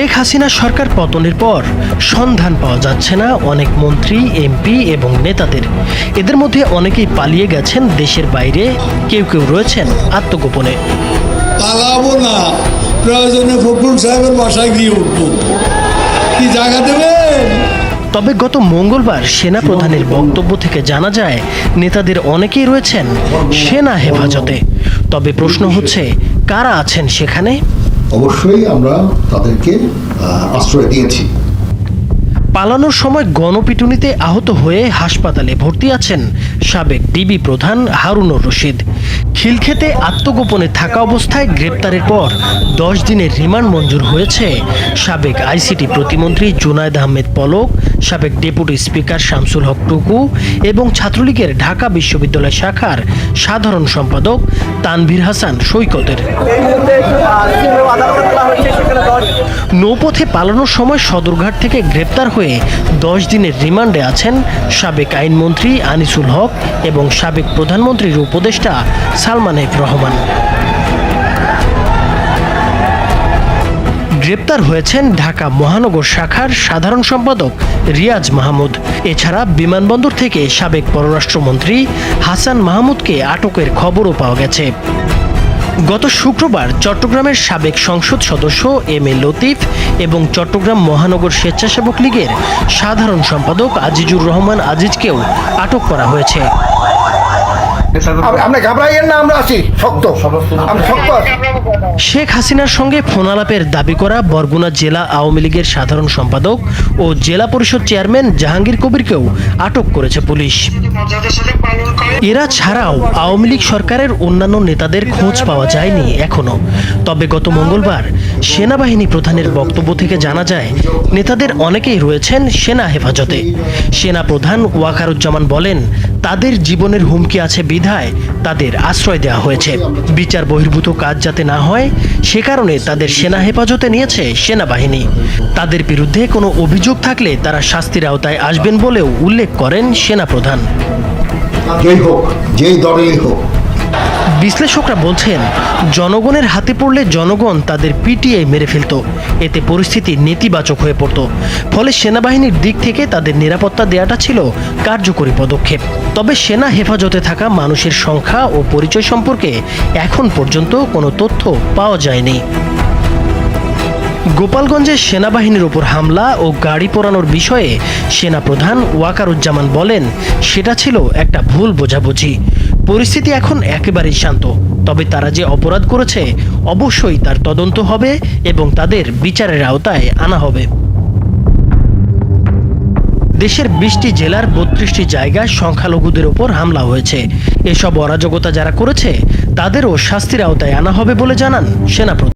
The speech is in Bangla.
শেখ হাসিনা সরকার পতনের পর সন্ধান পাওয়া যাচ্ছে না অনেক মন্ত্রী, এমপি এবং নেতাদের। এদের মধ্যে অনেকেই পালিয়ে গেছেন দেশের বাইরে, কেউ কেউ রয়েছেন আত্মগোপনে। পালাবো না, প্রয়োজনে ফখরুল সাহেবের বাসায় গিয়ে উঠবো, কি জায়গা দেবেন? তবে গত মঙ্গলবার সেনা প্রধানের বক্তব্য থেকে জানা যায় নেতাদের অনেকেই রয়েছেন সেনা হেফাজতে। তবে প্রশ্ন হচ্ছে, কারা আছেন সেখানে? অবশ্যই আমরা তাদেরকে আশ্রয় দিয়েছি। পালানোর সময় গণপিটুনিতে আহত হয়ে হাসপাতালে ভর্তি আছেন সাবেক ডিবি প্রধান হারুনুর রশিদ। খিলক্ষেতে আত্মগোপনে থাকা অবস্থায় গ্রেপ্তারের পর 10 দিনের রিমান্ড মঞ্জুর হয়েছে সাবেক আইসিটি প্রতিমন্ত্রী জুনায়েদ আহমেদ পলক, সাবেক ডেপুটি স্পিকার শামসুল হক টুকু এবং ছাত্রলীগের ঢাকা বিশ্ববিদ্যালয় শাখার সাধারণ সম্পাদক তানভীর হাসান সৈকতের। নৌপথে পালানোর সময় সদরঘাট থেকে গ্রেপ্তার হয়ে 10 দিনের রিমান্ডে আছেন সাবেক আইনমন্ত্রী আনিসুল হক এবং সাবেক প্রধানমন্ত্রীর উপদেষ্টা সালমান এফ রহমান। গ্রেপ্তার হয়েছেন ঢাকা মহানগর শাখার সাধারণ সম্পাদক রিয়াজ মাহমুদ। এছাড়া বিমানবন্দর থেকে সাবেক পররাষ্ট্রমন্ত্রী হাসান মাহমুদকে আটকের খবরও পাওয়া গেছে। গত শুক্রবার চট্টগ্রামের সাবেক সংসদ সদস্য এম এ লতিফ এবং চট্টগ্রাম মহানগর স্বেচ্ছাসেবক লীগের সাধারণ সম্পাদক আজিজুর রহমান আজিজকেও আটক করা হয়েছে। শেখ হাসিনার সঙ্গে ফোনালাপের দাবি করা বরগুনা জেলা আওয়ামী লীগের সাধারণ সম্পাদক ও জেলা পরিষদ চেয়ারম্যান জাহাঙ্গীর কবিরকেও আটক করেছে পুলিশ। এরা ছাড়াও আওয়ামী লীগ সরকারের অন্যান্য নেতাদের খোঁজ পাওয়া যায়নি এখনো। তবে গত মঙ্গলবার সেনাবাহিনী প্রধানের বক্তব্য থেকে জানা যায় নেতাদের অনেকেই রয়েছেন সেনা হেফাজতে। সেনা প্রধান ওয়াকারুজ্জামান বলেন, তাদের জীবনের হুমকি আছে বিধায় তাদের আশ্রয় দেওয়া হয়েছে। বিচার বহির্ভূত কাজ যাতে না হয় সে কারণে তাদের সেনা হেফাজতে নিয়েছে সেনাবাহিনী। তাদের বিরুদ্ধে কোনো অভিযোগ থাকলে তারা শাস্তির আওতায় আসবেন বলেও উল্লেখ করেন সেনা প্রধান। যেই দলেই হোক। বিশ্লেষকরা বলছেন, জনগণের হাতে পড়লে জনগণ তাদের পিটিয়ে মেরে ফেলত। এতে পরিস্থিতি নেতিবাচক হয়ে পড়ত। ফলে সেনাবাহিনীর দিক থেকে তাদের নিরাপত্তা দেওয়াটা ছিল কার্যকরী পদক্ষেপ। তবে সেনা হেফাজতে থাকা মানুষের সংখ্যা ও পরিচয় সম্পর্কে এখন পর্যন্ত কোনো তথ্য পাওয়া যায়নি। গোপালগঞ্জে সেনাবাহিনীর উপর হামলা ও গাড়ি পোড়ানোর বিষয়ে সেনাপ্রধান ওয়াকারুজ্জামান বলেন, সেটা ছিল একটা ভুল বোঝাবুঝি। পরিস্থিতি এখন একেবারেই শান্ত। তবে তারা যে অপরাধ করেছে অবশ্যই তার তদন্ত হবে এবং তাদের বিচারের আওতায় আনা হবে। দেশের 20টি জেলার 32টি জায়গায় সংখ্যালঘুদের ওপর হামলা হয়েছে। এসব অরাজকতা যারা করেছে তাদেরও শাস্তির আওতায় আনা হবে বলে জানান সেনাপ্রধান।